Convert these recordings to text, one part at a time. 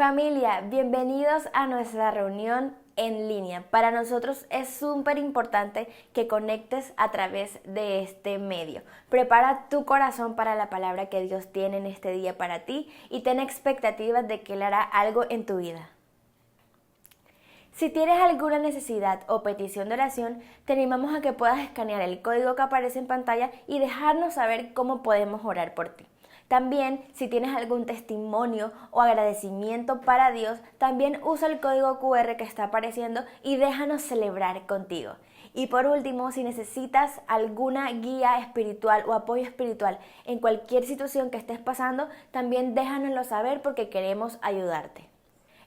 Familia, bienvenidos a nuestra reunión en línea. Para nosotros es súper importante que conectes a través de este medio. Prepara tu corazón para la palabra que Dios tiene en este día para ti y ten expectativas de que Él hará algo en tu vida. Si tienes alguna necesidad o petición de oración, te animamos a que puedas escanear el código que aparece en pantalla y dejarnos saber cómo podemos orar por ti. También, si tienes algún testimonio o agradecimiento para Dios, también usa el código QR que está apareciendo y déjanos celebrar contigo. Y por último, si necesitas alguna guía espiritual o apoyo espiritual en cualquier situación que estés pasando, también déjanoslo saber porque queremos ayudarte.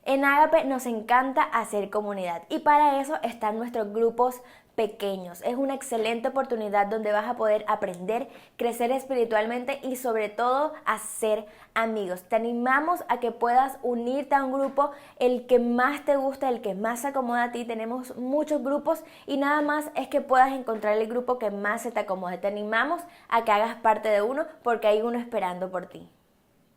En Ágape nos encanta hacer comunidad y para eso están nuestros grupos pequeños. Es una excelente oportunidad donde vas a poder aprender, crecer espiritualmente y sobre todo hacer amigos. Te animamos a que puedas unirte a un grupo, el que más te guste, el que más se acomoda a ti. Tenemos muchos grupos y nada más es que puedas encontrar el grupo que más se te acomode. Te animamos a que hagas parte de uno porque hay uno esperando por ti.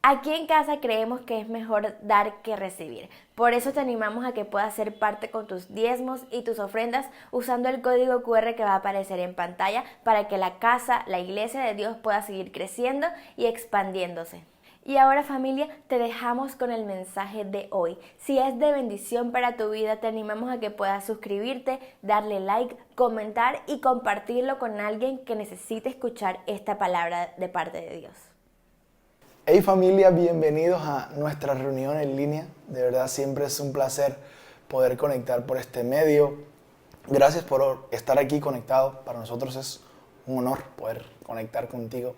Aquí en casa creemos que es mejor dar que recibir. Por eso te animamos a que puedas ser parte con tus diezmos y tus ofrendas usando el código QR que va a aparecer en pantalla para que la casa, la iglesia de Dios pueda seguir creciendo y expandiéndose. Y ahora, familia, te dejamos con el mensaje de hoy. Si es de bendición para tu vida, te animamos a que puedas suscribirte, darle like, comentar y compartirlo con alguien que necesite escuchar esta palabra de parte de Dios. Hey familia, bienvenidos a nuestra reunión en línea. De verdad siempre es un placer poder conectar por este medio. Gracias por estar aquí conectado. Para nosotros es un honor poder conectar contigo.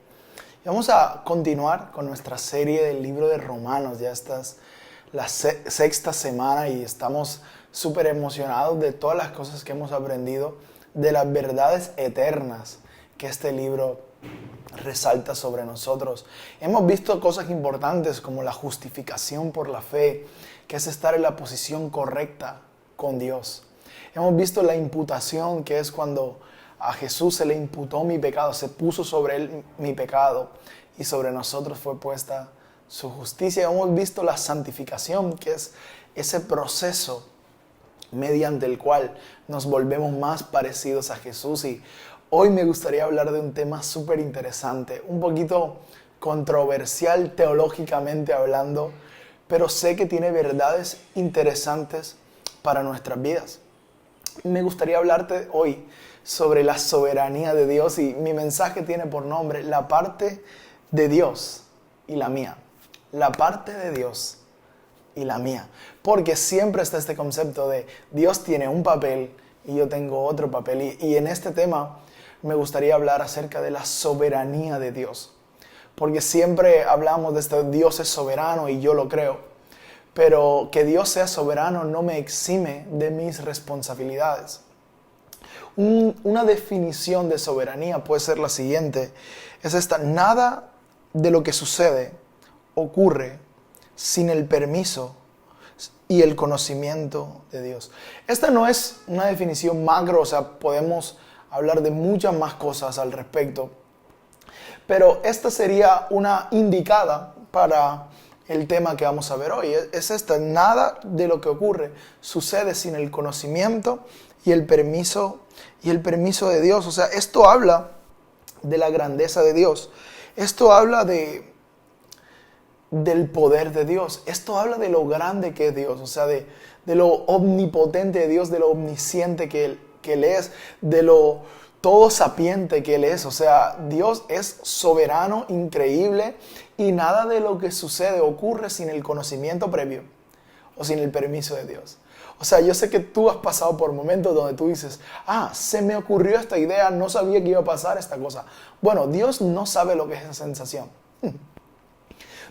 Y vamos a continuar con nuestra serie del libro de Romanos. Ya esta es la sexta semana y estamos súper emocionados de todas las cosas que hemos aprendido, de las verdades eternas que este libro resalta sobre nosotros. Hemos visto cosas importantes como la justificación por la fe, que es estar en la posición correcta con Dios. Hemos visto la imputación, que es cuando a Jesús se le imputó mi pecado, se puso sobre él mi pecado y sobre nosotros fue puesta su justicia. Hemos visto la santificación, que es ese proceso mediante el cual nos volvemos más parecidos a Jesús. Y hoy me gustaría hablar de un tema súper interesante, un poquito controversial teológicamente hablando, pero sé que tiene verdades interesantes para nuestras vidas. Me gustaría hablarte hoy sobre la soberanía de Dios y mi mensaje tiene por nombre la parte de Dios y la mía. La parte de Dios y la mía. Porque siempre está este concepto de Dios tiene un papel y yo tengo otro papel. Y en este tema me gustaría hablar acerca de la soberanía de Dios. Porque siempre hablamos de esto, Dios es soberano y yo lo creo. Pero que Dios sea soberano no me exime de mis responsabilidades. Una definición de soberanía puede ser la siguiente. Es esta: nada de lo que sucede ocurre sin el permiso y el conocimiento de Dios. Esta no es una definición macro, o sea, podemos hablar de muchas más cosas al respecto. Pero esta sería una indicada para el tema que vamos a ver hoy. Es esta: nada de lo que ocurre sucede sin el conocimiento y el permiso de Dios. O sea, esto habla de la grandeza de Dios. Esto habla del poder de Dios. Esto habla de lo grande que es Dios, o sea, de lo omnipotente de Dios, de lo omnisciente que Él es, de lo todo sapiente que Él es. O sea, Dios es soberano, increíble, y nada de lo que sucede ocurre sin el conocimiento previo o sin el permiso de Dios. O sea, yo sé que tú has pasado por momentos donde tú dices, se me ocurrió esta idea, no sabía que iba a pasar esta cosa. Bueno, Dios no sabe lo que es esa sensación.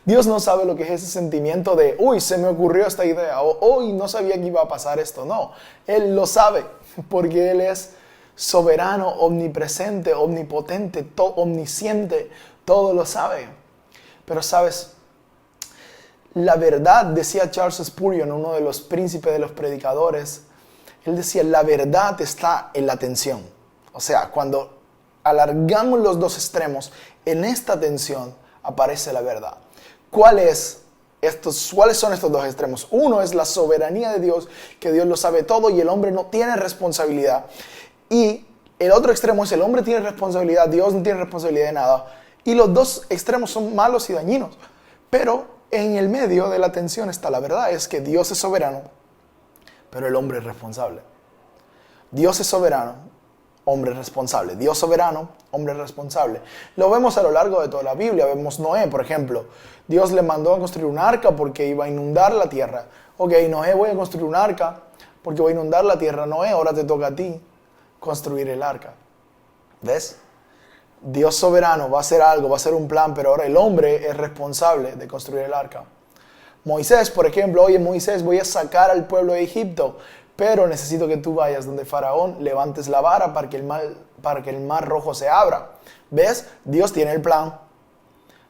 Dios no sabe lo que es ese sentimiento de, se me ocurrió esta idea, o no sabía que iba a pasar esto. No, Él lo sabe, porque Él es soberano, omnipresente, omnipotente, omnisciente, todo lo sabe. Pero sabes, la verdad, decía Charles Spurgeon, uno de los príncipes de los predicadores, él decía, la verdad está en la tensión. O sea, cuando alargamos los dos extremos, en esta tensión aparece la verdad. ¿Cuál es ¿Cuáles son estos dos extremos? Uno es la soberanía de Dios, que Dios lo sabe todo y el hombre no tiene responsabilidad. Y el otro extremo es el hombre tiene responsabilidad, Dios no tiene responsabilidad de nada. Y los dos extremos son malos y dañinos. Pero en el medio de la tensión está la verdad, es que Dios es soberano, pero el hombre es responsable. Dios es soberano, hombre responsable. Dios soberano, hombre responsable. Lo vemos a lo largo de toda la Biblia. Vemos Noé, por ejemplo. Dios le mandó a construir un arca porque iba a inundar la tierra. Ok, Noé, voy a construir un arca porque voy a inundar la tierra. Noé, ahora te toca a ti construir el arca. ¿Ves? Dios soberano va a hacer algo, va a hacer un plan, pero ahora el hombre es responsable de construir el arca. Moisés, por ejemplo, oye Moisés, voy a sacar al pueblo de Egipto, pero necesito que tú vayas donde Faraón, levantes la vara para que el mar rojo se abra. ¿Ves? Dios tiene el plan,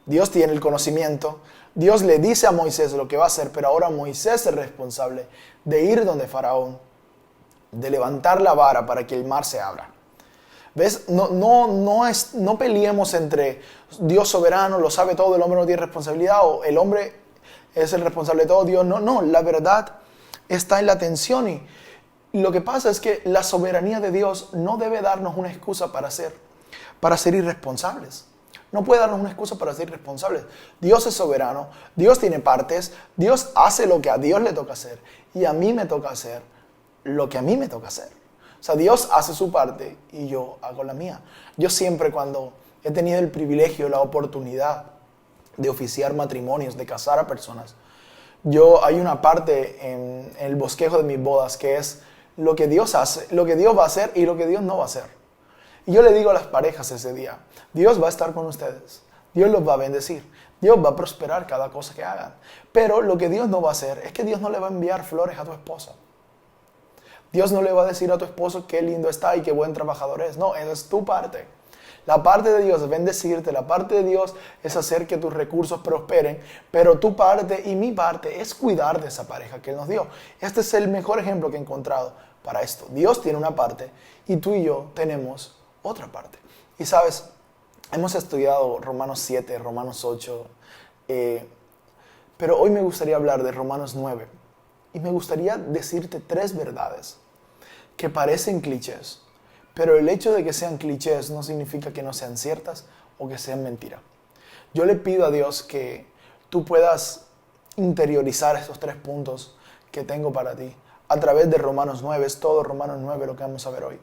Dios tiene el conocimiento, Dios le dice a Moisés lo que va a hacer, pero ahora Moisés es responsable de ir donde Faraón, de levantar la vara para que el mar se abra. ¿Ves? No peleemos entre Dios soberano, lo sabe todo, el hombre no tiene responsabilidad, o el hombre es el responsable de todo, Dios no. No, la verdad está en la tensión y lo que pasa es que la soberanía de Dios no debe darnos una excusa para ser irresponsables. No puede darnos una excusa para ser irresponsables. Dios es soberano, Dios tiene partes, Dios hace lo que a Dios le toca hacer y a mí me toca hacer lo que a mí me toca hacer. O sea, Dios hace su parte y yo hago la mía. Yo siempre cuando he tenido el privilegio, la oportunidad de oficiar matrimonios, de casar a personas, hay una parte en el bosquejo de mis bodas que es lo que Dios hace, lo que Dios va a hacer y lo que Dios no va a hacer. Y yo le digo a las parejas ese día, Dios va a estar con ustedes, Dios los va a bendecir, Dios va a prosperar cada cosa que hagan. Pero lo que Dios no va a hacer es que Dios no le va a enviar flores a tu esposa. Dios no le va a decir a tu esposo qué lindo está y qué buen trabajador es. No, esa es tu parte. La parte de Dios es bendecirte, la parte de Dios es hacer que tus recursos prosperen, pero tu parte y mi parte es cuidar de esa pareja que Él nos dio. Este es el mejor ejemplo que he encontrado para esto. Dios tiene una parte y tú y yo tenemos otra parte. Y sabes, hemos estudiado Romanos 7, Romanos 8, pero hoy me gustaría hablar de Romanos 9. Y me gustaría decirte 3 verdades que parecen clichés, pero el hecho de que sean clichés no significa que no sean ciertas o que sean mentira. Yo le pido a Dios que tú puedas interiorizar estos 3 puntos que tengo para ti a través de Romanos 9. Es todo Romanos 9 lo que vamos a ver hoy.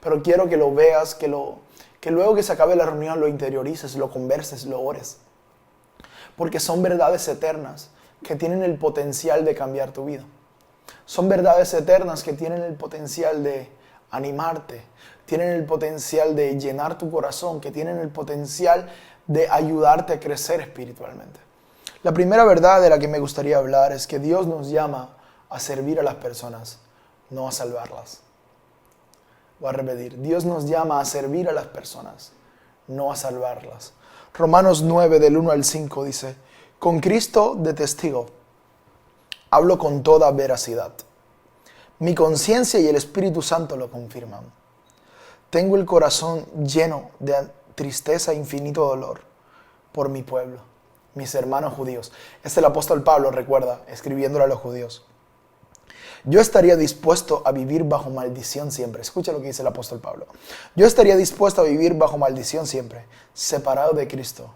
Pero quiero que lo veas, que luego que se acabe la reunión lo interiorices, lo converses, lo ores. Porque son verdades eternas que tienen el potencial de cambiar tu vida. Son verdades eternas que tienen el potencial de animarte, tienen el potencial de llenar tu corazón, que tienen el potencial de ayudarte a crecer espiritualmente. La primera verdad de la que me gustaría hablar es que Dios nos llama a servir a las personas, no a salvarlas. Voy a repetir, Dios nos llama a servir a las personas, no a salvarlas. Romanos 9 del 1 al 5 dice: con Cristo de testigo, hablo con toda veracidad. Mi conciencia y el Espíritu Santo lo confirman. Tengo el corazón lleno de tristeza e infinito dolor por mi pueblo, mis hermanos judíos. Es el apóstol Pablo, recuerda, escribiéndole a los judíos. Yo estaría dispuesto a vivir bajo maldición siempre. Escucha lo que dice el apóstol Pablo. Yo estaría dispuesto a vivir bajo maldición siempre, separado de Cristo,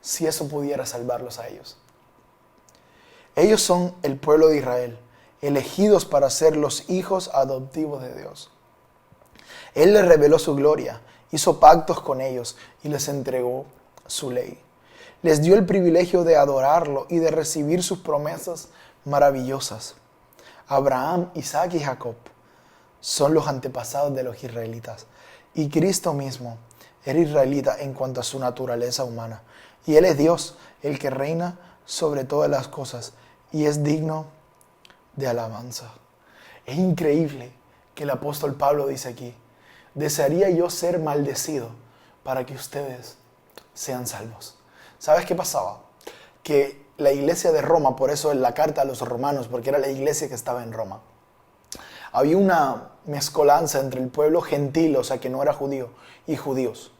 si eso pudiera salvarlos a ellos. Ellos son el pueblo de Israel, elegidos para ser los hijos adoptivos de Dios. Él les reveló su gloria, hizo pactos con ellos y les entregó su ley. Les dio el privilegio de adorarlo y de recibir sus promesas maravillosas. Abraham, Isaac y Jacob son los antepasados de los israelitas. Y Cristo mismo era israelita en cuanto a su naturaleza humana. Y Él es Dios, el que reina sobre todas las cosas y es digno de alabanza. Es increíble que el apóstol Pablo dice aquí: desearía yo ser maldecido para que ustedes sean salvos. ¿Sabes qué pasaba? Que la iglesia de Roma, por eso en la carta a los romanos, porque era la iglesia que estaba en Roma, había una mezcolanza entre el pueblo gentil, o sea que no era judío, y judíos.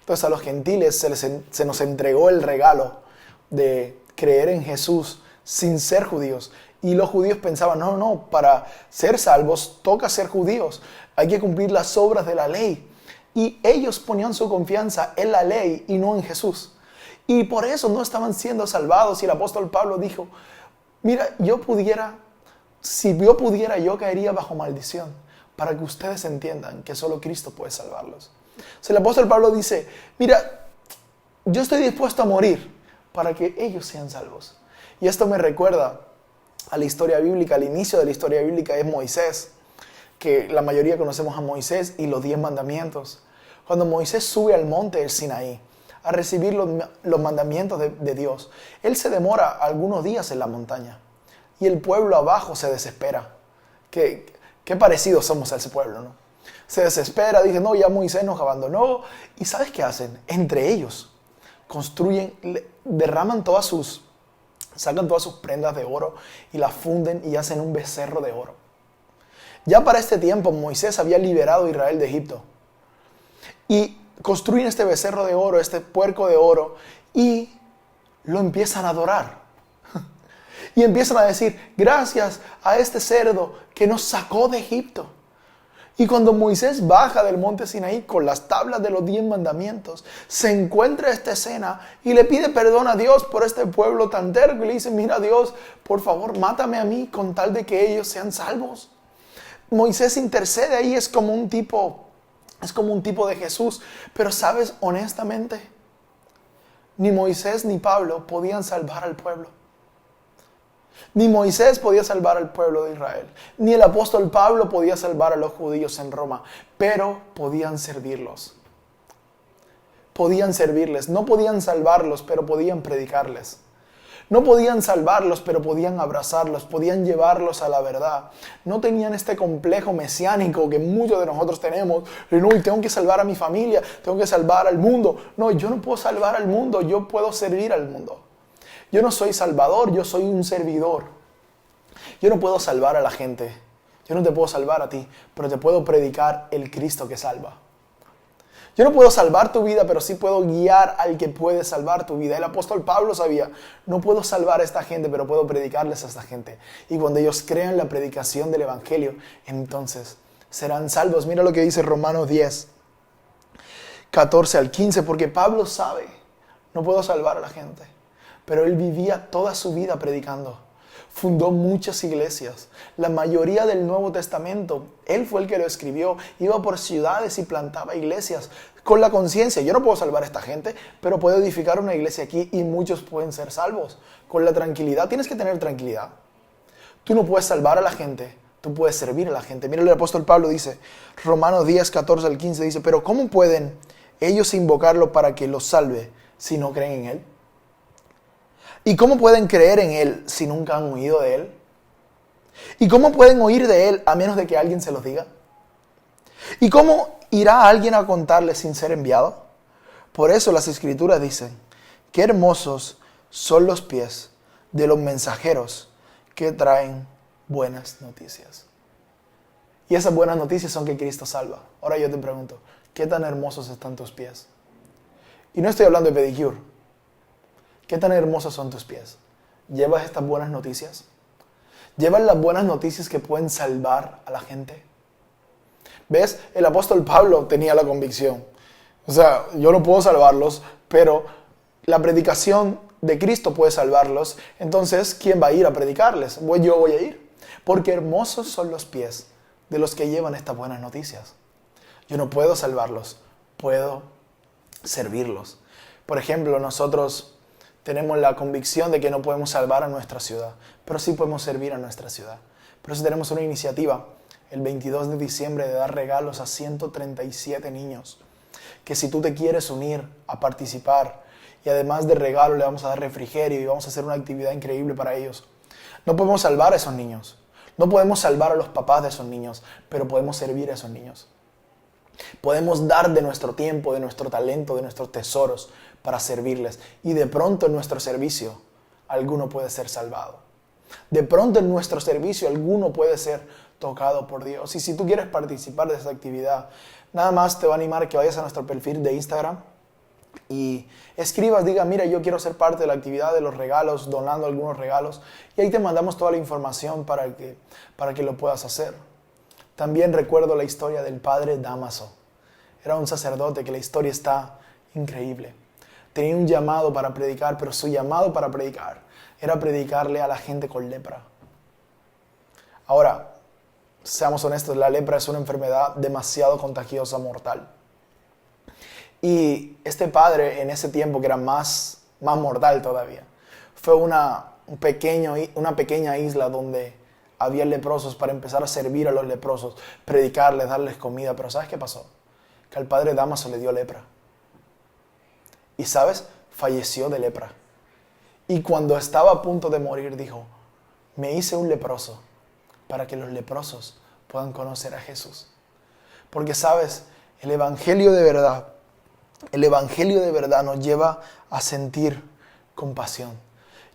Entonces a los gentiles se nos entregó el regalo de creer en Jesús sin ser judíos. Y los judíos pensaban, no, para ser salvos toca ser judíos. Hay que cumplir las obras de la ley. Y ellos ponían su confianza en la ley y no en Jesús. Y por eso no estaban siendo salvados. Y el apóstol Pablo dijo, mira, si yo pudiera, yo caería bajo maldición, para que ustedes entiendan que solo Cristo puede salvarlos. O sea, el apóstol Pablo dice, mira, yo estoy dispuesto a morir para que ellos sean salvos. Y esto me recuerda a la historia bíblica. Al inicio de la historia bíblica es Moisés, que la mayoría conocemos a Moisés y los 10 mandamientos. Cuando Moisés sube al monte del Sinaí a recibir los mandamientos de Dios, él se demora algunos días en la montaña y el pueblo abajo se desespera. Qué parecidos somos a ese pueblo, ¿no? Se desespera, dice, no, ya Moisés nos abandonó. ¿Y sabes qué hacen? Entre ellos construyen, sacan todas sus prendas de oro y las funden y hacen un becerro de oro. Ya para este tiempo Moisés había liberado a Israel de Egipto. Y construyen este becerro de oro, este puerco de oro, y lo empiezan a adorar. Y empiezan a decir, gracias a este cerdo que nos sacó de Egipto. Y cuando Moisés baja del monte Sinaí con las tablas de los 10 mandamientos, se encuentra esta escena y le pide perdón a Dios por este pueblo tan terco. Y le dice, mira Dios, por favor, mátame a mí con tal de que ellos sean salvos. Moisés intercede ahí, es como un tipo de Jesús. Pero sabes, honestamente, ni Moisés ni Pablo podían salvar al pueblo. Ni Moisés podía salvar al pueblo de Israel, ni el apóstol Pablo podía salvar a los judíos en Roma, pero podían servirlos. Podían servirles, no podían salvarlos, pero podían predicarles. No podían salvarlos, pero podían abrazarlos, podían llevarlos a la verdad. No tenían este complejo mesiánico que muchos de nosotros tenemos. No, tengo que salvar a mi familia, tengo que salvar al mundo. No, yo no puedo salvar al mundo, yo puedo servir al mundo. Yo no soy salvador, yo soy un servidor. Yo no puedo salvar a la gente. Yo no te puedo salvar a ti, pero te puedo predicar el Cristo que salva. Yo no puedo salvar tu vida, pero sí puedo guiar al que puede salvar tu vida. El apóstol Pablo sabía, no puedo salvar a esta gente, pero puedo predicarles a esta gente. Y cuando ellos crean la predicación del evangelio, entonces serán salvos. Mira lo que dice Romanos 10, 14 al 15, porque Pablo sabe, no puedo salvar a la gente. Pero él vivía toda su vida predicando. Fundó muchas iglesias. La mayoría del Nuevo Testamento, él fue el que lo escribió. Iba por ciudades y plantaba iglesias con la conciencia. Yo no puedo salvar a esta gente, pero puedo edificar una iglesia aquí y muchos pueden ser salvos. Con la tranquilidad, tienes que tener tranquilidad. Tú no puedes salvar a la gente, tú puedes servir a la gente. Mira, el apóstol Pablo dice, Romanos 10, 14 al 15, dice, pero ¿cómo pueden ellos invocarlo para que los salve si no creen en él? ¿Y cómo pueden creer en él si nunca han oído de él? ¿Y cómo pueden oír de él a menos de que alguien se los diga? ¿Y cómo irá alguien a contarles sin ser enviado? Por eso las Escrituras dicen, qué hermosos son los pies de los mensajeros que traen buenas noticias. Y esas buenas noticias son que Cristo salva. Ahora yo te pregunto, ¿qué tan hermosos están tus pies? Y no estoy hablando de pedicure. ¿Qué tan hermosos son tus pies? ¿Llevas estas buenas noticias? ¿Llevas las buenas noticias que pueden salvar a la gente? ¿Ves? El apóstol Pablo tenía la convicción. O sea, yo no puedo salvarlos, pero la predicación de Cristo puede salvarlos. Entonces, ¿quién va a ir a predicarles? Yo voy a ir. Porque hermosos son los pies de los que llevan estas buenas noticias. Yo no puedo salvarlos, puedo servirlos. Por ejemplo, nosotros tenemos la convicción de que no podemos salvar a nuestra ciudad, pero sí podemos servir a nuestra ciudad. Por eso tenemos una iniciativa el 22 de diciembre de dar regalos a 137 niños, que si tú te quieres unir a participar, y además de regalo le vamos a dar refrigerio y vamos a hacer una actividad increíble para ellos. No podemos salvar a esos niños, no podemos salvar a los papás de esos niños, pero podemos servir a esos niños. Podemos dar de nuestro tiempo, de nuestro talento, de nuestros tesoros para servirles. Y de pronto en nuestro servicio alguno puede ser salvado. De pronto en nuestro servicio alguno puede ser tocado por Dios. Y si tú quieres participar de esta actividad, nada más te va a animar que vayas a nuestro perfil de Instagram y escribas, diga, mira, yo quiero ser parte de la actividad de los regalos, donando algunos regalos, y ahí te mandamos toda la información para que lo puedas hacer. También recuerdo la historia del padre Dámaso. Era un sacerdote que la historia está increíble. Tenía un llamado para predicar, pero su llamado para predicar era predicarle a la gente con lepra. Ahora, seamos honestos, la lepra es una enfermedad demasiado contagiosa, mortal. Y este padre, en ese tiempo que era más mortal todavía, fue una pequeña isla donde había leprosos para empezar a servir a los leprosos, predicarles, darles comida. Pero ¿sabes qué pasó? Que al padre Dámaso le dio lepra. Y ¿sabes? Falleció de lepra. Y cuando estaba a punto de morir dijo, me hice un leproso para que los leprosos puedan conocer a Jesús. Porque ¿sabes? El evangelio de verdad nos lleva a sentir compasión.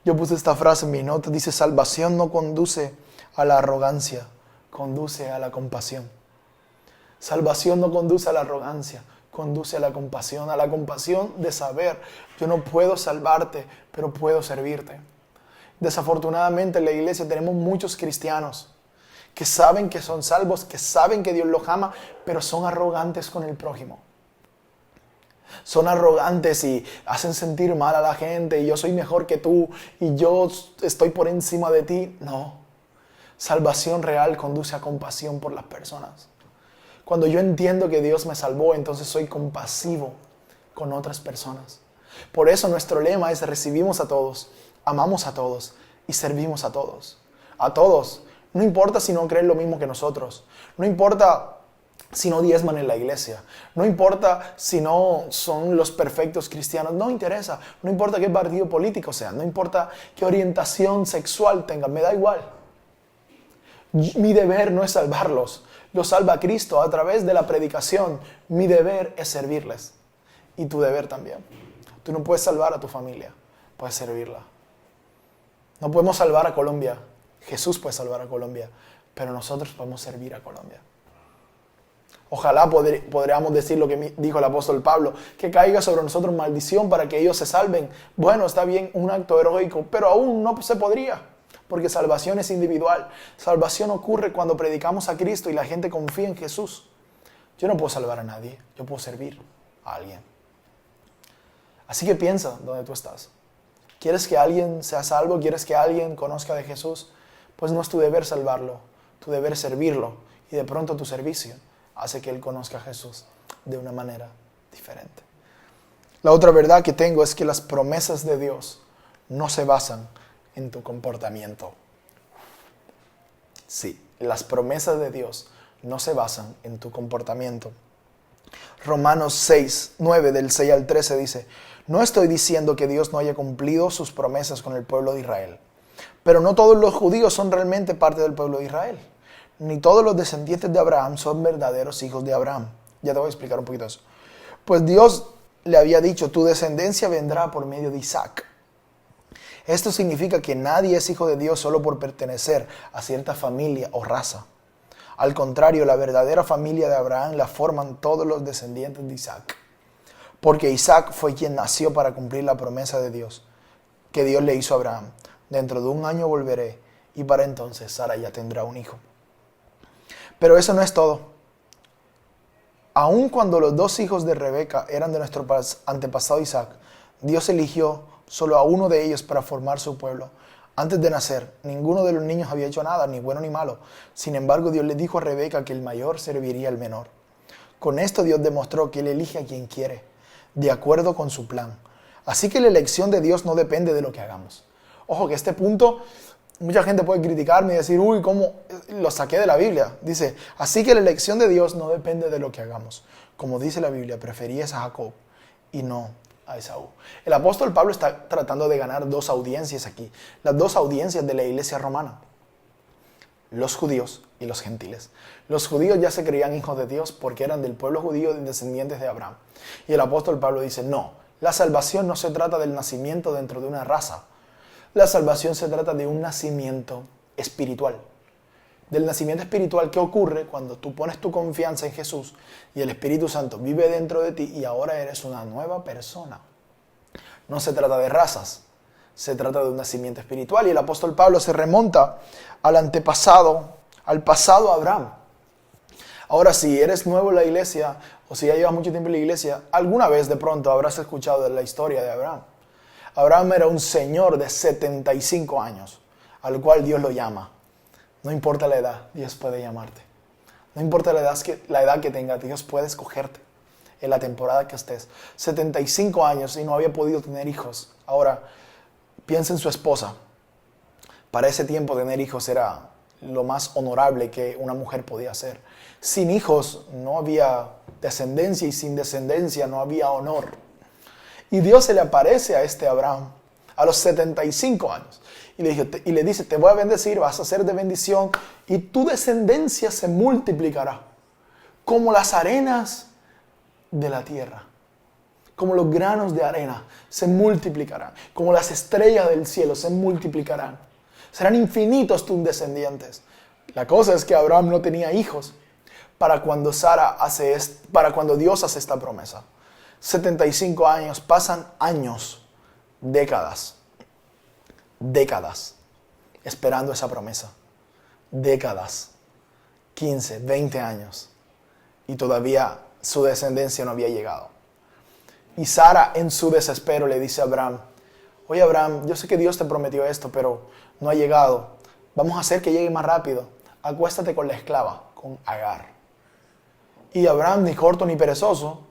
Yo puse esta frase en mi nota, dice, salvación no conduce a la arrogancia, conduce a la compasión. Salvación no conduce a la arrogancia, conduce a la compasión de saber, yo no puedo salvarte, pero puedo servirte. Desafortunadamente en la iglesia tenemos muchos cristianos que saben que son salvos, que saben que Dios los ama, pero son arrogantes con el prójimo. Son arrogantes y hacen sentir mal a la gente, y yo soy mejor que tú, y yo estoy por encima de ti. No. Salvación real conduce a compasión por las personas. Cuando yo entiendo que Dios me salvó, entonces soy compasivo con otras personas. Por eso nuestro lema es recibimos a todos, amamos a todos y servimos a todos. A todos. No importa si no creen lo mismo que nosotros. No importa si no diezman en la iglesia. No importa si no son los perfectos cristianos. No interesa. No importa qué partido político sean. No importa qué orientación sexual tengan. Me da igual. Mi deber no es salvarlos. Los salva Cristo a través de la predicación. Mi deber es servirles. Y tu deber también. Tú no puedes salvar a tu familia. Puedes servirla. No podemos salvar a Colombia. Jesús puede salvar a Colombia. Pero nosotros podemos servir a Colombia. Ojalá podríamos decir lo que dijo el apóstol Pablo, que caiga sobre nosotros maldición para que ellos se salven. Bueno, está bien, un acto heroico, pero aún no se podría, porque salvación es individual. Salvación ocurre cuando predicamos a Cristo y la gente confía en Jesús. Yo no puedo salvar a nadie, yo puedo servir a alguien. Así que piensa donde tú estás. ¿Quieres que alguien sea salvo? ¿Quieres que alguien conozca de Jesús? Pues no es tu deber salvarlo, tu deber es servirlo, y de pronto tu servicio hace que él conozca a Jesús de una manera diferente. La otra verdad que tengo es que las promesas de Dios no se basan en tu comportamiento. Sí, las promesas de Dios no se basan en tu comportamiento. Romanos 6, 9 del 6 al 13 dice, no estoy diciendo que Dios no haya cumplido sus promesas con el pueblo de Israel, pero no todos los judíos son realmente parte del pueblo de Israel. Ni todos los descendientes de Abraham son verdaderos hijos de Abraham. Ya te voy a explicar un poquito eso. Pues Dios le había dicho, tu descendencia vendrá por medio de Isaac. Esto significa que nadie es hijo de Dios solo por pertenecer a cierta familia o raza. Al contrario, la verdadera familia de Abraham la forman todos los descendientes de Isaac. Porque Isaac fue quien nació para cumplir la promesa de Dios, que Dios le hizo a Abraham. Dentro de 1 año volveré y para entonces Sara ya tendrá un hijo. Pero eso no es todo. Aun cuando los 2 hijos de Rebeca eran de nuestro antepasado Isaac, Dios eligió solo a uno de ellos para formar su pueblo. Antes de nacer, ninguno de los niños había hecho nada, ni bueno ni malo. Sin embargo, Dios le dijo a Rebeca que el mayor serviría al menor. Con esto Dios demostró que Él elige a quien quiere, de acuerdo con su plan. Así que la elección de Dios no depende de lo que hagamos. Ojo que este punto, mucha gente puede criticarme y decir, uy, ¿cómo lo saqué de la Biblia? Dice, así que la elección de Dios no depende de lo que hagamos. Como dice la Biblia, preferías a Jacob y no a Esaú. El apóstol Pablo está tratando de ganar 2 audiencias aquí. Las 2 audiencias de la iglesia romana. Los judíos y los gentiles. Los judíos ya se creían hijos de Dios porque eran del pueblo judío y descendientes de Abraham. Y el apóstol Pablo dice, no, la salvación no se trata del nacimiento dentro de una raza. La salvación se trata de un nacimiento espiritual. del nacimiento espiritual que ocurre cuando tú pones tu confianza en Jesús y el Espíritu Santo vive dentro de ti y ahora eres una nueva persona. No se trata de razas, se trata de un nacimiento espiritual. Y el apóstol Pablo se remonta al antepasado, al pasado Abraham. Ahora, si eres nuevo en la iglesia o si ya llevas mucho tiempo en la iglesia, alguna vez de pronto habrás escuchado de la historia de Abraham. Abraham era un señor de 75 años, al cual Dios lo llama. No importa la edad, Dios puede llamarte. No importa la edad que tengas, Dios puede escogerte en la temporada que estés. 75 años y no había podido tener hijos. Ahora, piensa en su esposa. Para ese tiempo tener hijos era lo más honorable que una mujer podía hacer. Sin hijos no había descendencia y sin descendencia no había honor. Y Dios se le aparece a este Abraham a los 75 años y le dice, te voy a bendecir, vas a ser de bendición y tu descendencia se multiplicará como las arenas de la tierra, como los granos de arena se multiplicarán, como las estrellas del cielo se multiplicarán. Serán infinitos tus descendientes. La cosa es que Abraham no tenía hijos para cuando Dios hace esta promesa. 75 años, pasan años, décadas, esperando esa promesa. Décadas, 15, 20 años. Y todavía su descendencia no había llegado. Y Sara, en su desespero, le dice a Abraham, oye Abraham, yo sé que Dios te prometió esto, pero no ha llegado. Vamos a hacer que llegue más rápido. Acuéstate con la esclava, con Agar. Y Abraham, ni corto ni perezoso,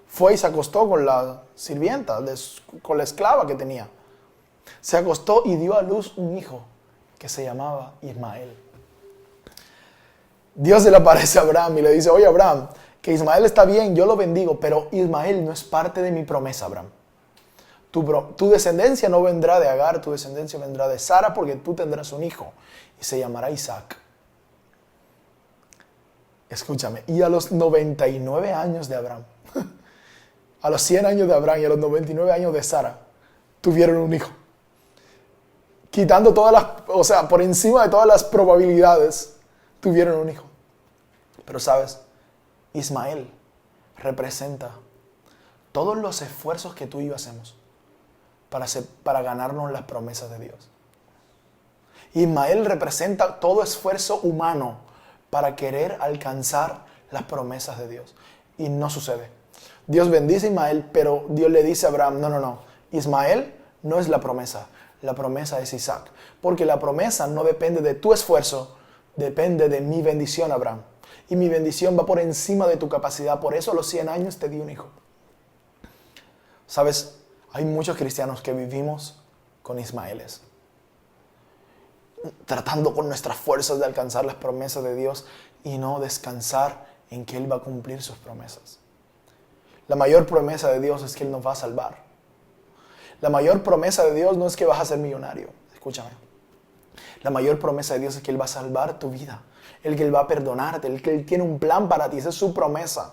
fue y se acostó con la sirvienta, con la esclava que tenía. Se acostó y dio a luz un hijo que se llamaba Ismael. Dios se le aparece a Abraham y le dice, oye Abraham, que Ismael está bien, yo lo bendigo, pero Ismael no es parte de mi promesa, Abraham. Tu descendencia no vendrá de Agar, tu descendencia vendrá de Sara porque tú tendrás un hijo y se llamará Isaac. Escúchame, y a los 99 años de Abraham, a los 100 años de Abraham y a los 99 años de Sara, tuvieron un hijo. Quitando por encima de todas las probabilidades, tuvieron un hijo. Pero sabes, Ismael representa todos los esfuerzos que tú y yo hacemos para ganarnos las promesas de Dios. Ismael representa todo esfuerzo humano para querer alcanzar las promesas de Dios. Y no sucede. Dios bendice a Ismael, pero Dios le dice a Abraham, no. Ismael no es la promesa es Isaac. Porque la promesa no depende de tu esfuerzo, depende de mi bendición, Abraham. Y mi bendición va por encima de tu capacidad. Por eso a los 100 años te di un hijo. ¿Sabes? Hay muchos cristianos que vivimos con Ismaeles, tratando con nuestras fuerzas de alcanzar las promesas de Dios y no descansar en que Él va a cumplir sus promesas. La mayor promesa de Dios es que Él nos va a salvar. La mayor promesa de Dios no es que vas a ser millonario. Escúchame. La mayor promesa de Dios es que Él va a salvar tu vida. Que Él va a perdonarte. Que Él tiene un plan para ti. Esa es su promesa.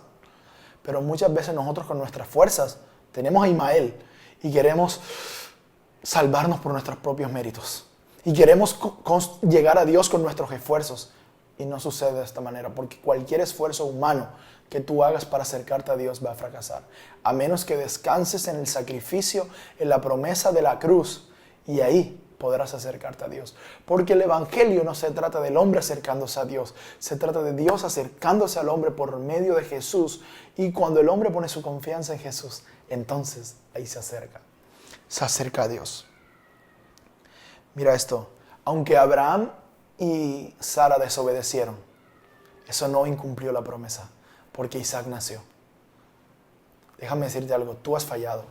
Pero muchas veces nosotros con nuestras fuerzas tenemos a Ismael y queremos salvarnos por nuestros propios méritos. Y queremos llegar a Dios con nuestros esfuerzos. Y no sucede de esta manera, porque cualquier esfuerzo humano que tú hagas para acercarte a Dios va a fracasar. A menos que descanses en el sacrificio, en la promesa de la cruz, y ahí podrás acercarte a Dios. Porque el Evangelio no se trata del hombre acercándose a Dios, se trata de Dios acercándose al hombre por medio de Jesús. Y cuando el hombre pone su confianza en Jesús, entonces ahí se acerca a Dios. Mira esto, aunque Abraham y Sara desobedecieron, eso no incumplió la promesa, porque Isaac nació. Déjame decirte algo, tú has fallado,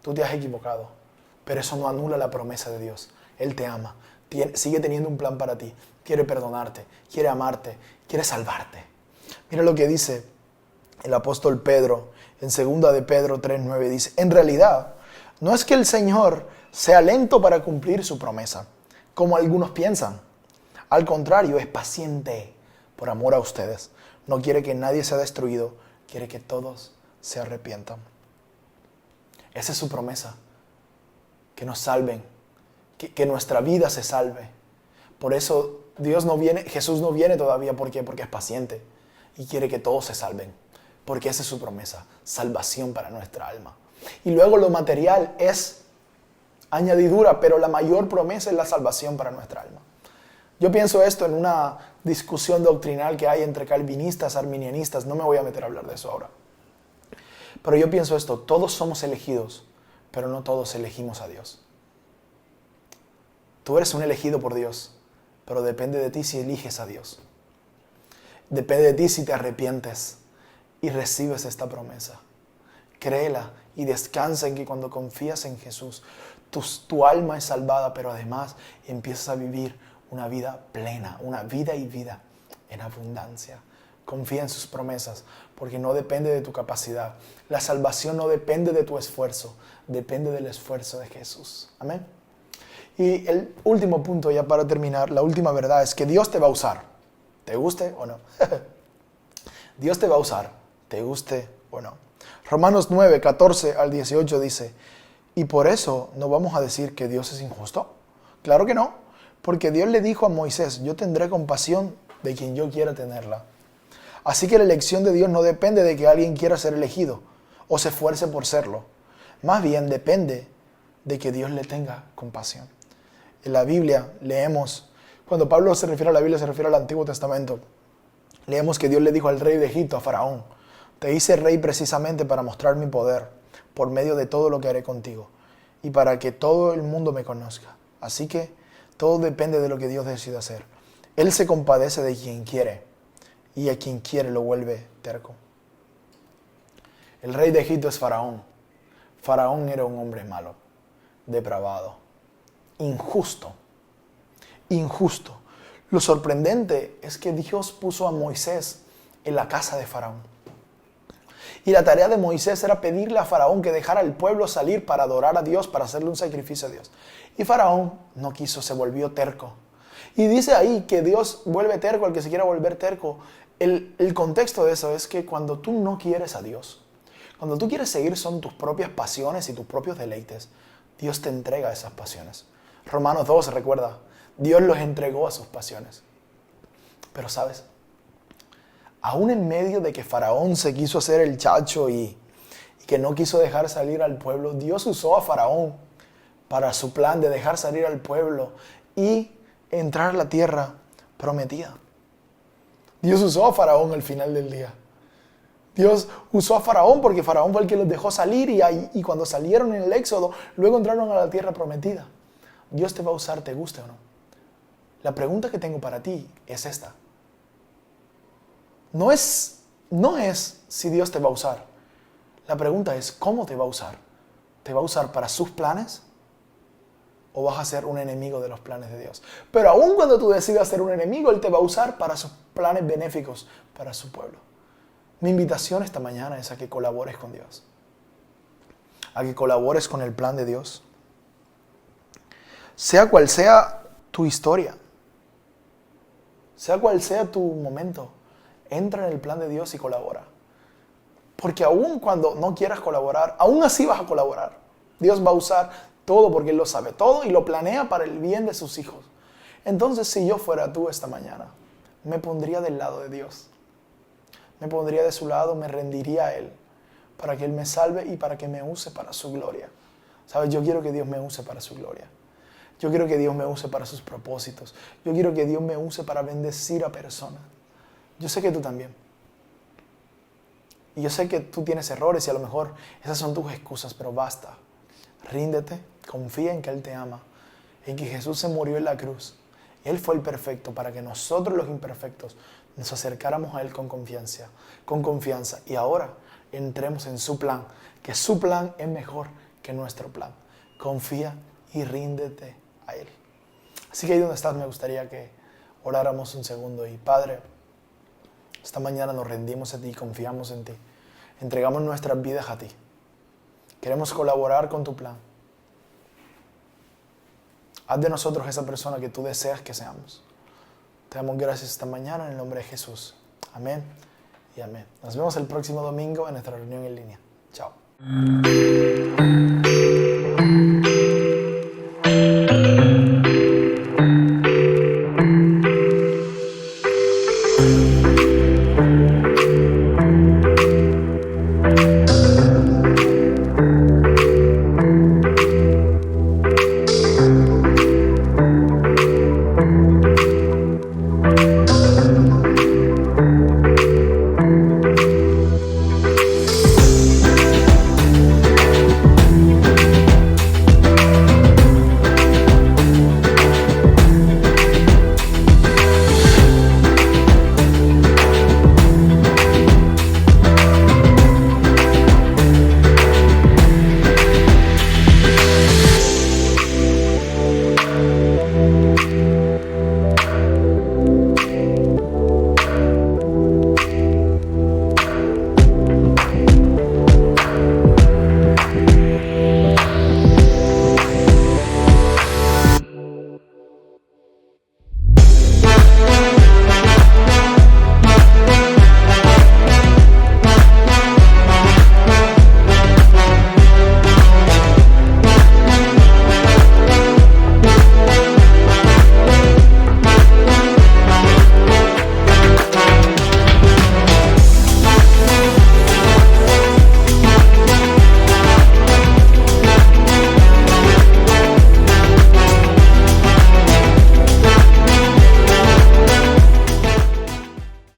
tú te has equivocado, pero eso no anula la promesa de Dios. Él te ama, sigue teniendo un plan para ti, quiere perdonarte, quiere amarte, quiere salvarte. Mira lo que dice el apóstol Pedro en 2 de Pedro 3:9, dice, en realidad, no es que el Señor sea lento para cumplir su promesa, como algunos piensan. Al contrario, es paciente por amor a ustedes. No quiere que nadie sea destruido, quiere que todos se arrepientan. Esa es su promesa, que nos salven, que nuestra vida se salve. Por eso Jesús no viene todavía. ¿Por qué? Porque es paciente y quiere que todos se salven. Porque esa es su promesa, salvación para nuestra alma. Y luego lo material es añadidura, pero la mayor promesa es la salvación para nuestra alma. Yo pienso esto en una discusión doctrinal que hay entre calvinistas, arminianistas. No me voy a meter a hablar de eso ahora. Pero yo pienso esto, todos somos elegidos, pero no todos elegimos a Dios. Tú eres un elegido por Dios, pero depende de ti si eliges a Dios. Depende de ti si te arrepientes y recibes esta promesa. Créela y descansa en que cuando confías en Jesús, tu alma es salvada, pero además empiezas a vivir una vida plena, una vida y vida en abundancia. Confía en sus promesas, porque no depende de tu capacidad. La salvación no depende de tu esfuerzo, depende del esfuerzo de Jesús. Amén. Y el último punto, ya para terminar, la última verdad es que Dios te va a usar, te guste o no. Dios te va a usar, te guste o no. Romanos 9, 14 al 18 dice, ¿y por eso no vamos a decir que Dios es injusto? Claro que no, porque Dios le dijo a Moisés, yo tendré compasión de quien yo quiera tenerla. Así que la elección de Dios no depende de que alguien quiera ser elegido o se esfuerce por serlo. Más bien depende de que Dios le tenga compasión. En la Biblia leemos, cuando Pablo se refiere a la Biblia, se refiere al Antiguo Testamento. Leemos que Dios le dijo al rey de Egipto, a Faraón, te hice rey precisamente para mostrar mi poder por medio de todo lo que haré contigo y para que todo el mundo me conozca. Así que todo depende de lo que Dios decida hacer. Él se compadece de quien quiere y a quien quiere lo vuelve terco. El rey de Egipto es Faraón. Faraón era un hombre malo, depravado, injusto. Lo sorprendente es que Dios puso a Moisés en la casa de Faraón. Y la tarea de Moisés era pedirle a Faraón que dejara al pueblo salir para adorar a Dios, para hacerle un sacrificio a Dios. Y Faraón no quiso, se volvió terco. Y dice ahí que Dios vuelve terco al que se quiera volver terco. El contexto de eso es que cuando tú no quieres a Dios, cuando tú quieres seguir son tus propias pasiones y tus propios deleites, Dios te entrega esas pasiones. Romanos 2 recuerda, Dios los entregó a sus pasiones. Pero ¿sabes? Aún en medio de que Faraón se quiso hacer el chacho y que no quiso dejar salir al pueblo, Dios usó a Faraón para su plan de dejar salir al pueblo y entrar a la tierra prometida. Dios usó a Faraón al final del día. Dios usó a Faraón porque Faraón fue el que los dejó salir y cuando salieron en el Éxodo, luego entraron a la tierra prometida. Dios te va a usar, te guste o no. La pregunta que tengo para ti es esta. No es si Dios te va a usar. La pregunta es ¿cómo te va a usar? ¿Te va a usar para sus planes? ¿O vas a ser un enemigo de los planes de Dios? Pero aun cuando tú decidas ser un enemigo, Él te va a usar para sus planes benéficos para su pueblo. Mi invitación esta mañana es a que colabores con Dios. A que colabores con el plan de Dios. Sea cual sea tu historia. Sea cual sea tu momento. Entra en el plan de Dios y colabora. Porque aun cuando no quieras colaborar, aún así vas a colaborar. Dios va a usar todo porque Él lo sabe todo y lo planea para el bien de sus hijos. Entonces, si yo fuera tú esta mañana, me pondría del lado de Dios. Me pondría de su lado, me rendiría a Él para que Él me salve y para que me use para su gloria. ¿Sabes? Yo quiero que Dios me use para su gloria. Yo quiero que Dios me use para sus propósitos. Yo quiero que Dios me use para bendecir a personas. Yo sé que tú también. Y yo sé que tú tienes errores y a lo mejor esas son tus excusas, pero basta. Ríndete, confía en que Él te ama, en que Jesús se murió en la cruz. Él fue el perfecto para que nosotros los imperfectos nos acercáramos a Él con confianza. Y ahora entremos en su plan, que su plan es mejor que nuestro plan. Confía y ríndete a Él. Así que ahí donde estás me gustaría que oráramos un segundo. Y Padre, esta mañana nos rendimos a ti y confiamos en ti. Entregamos nuestras vidas a ti. Queremos colaborar con tu plan. Haz de nosotros esa persona que tú deseas que seamos. Te damos gracias esta mañana en el nombre de Jesús. Amén y amén. Nos vemos el próximo domingo en nuestra reunión en línea. Chao.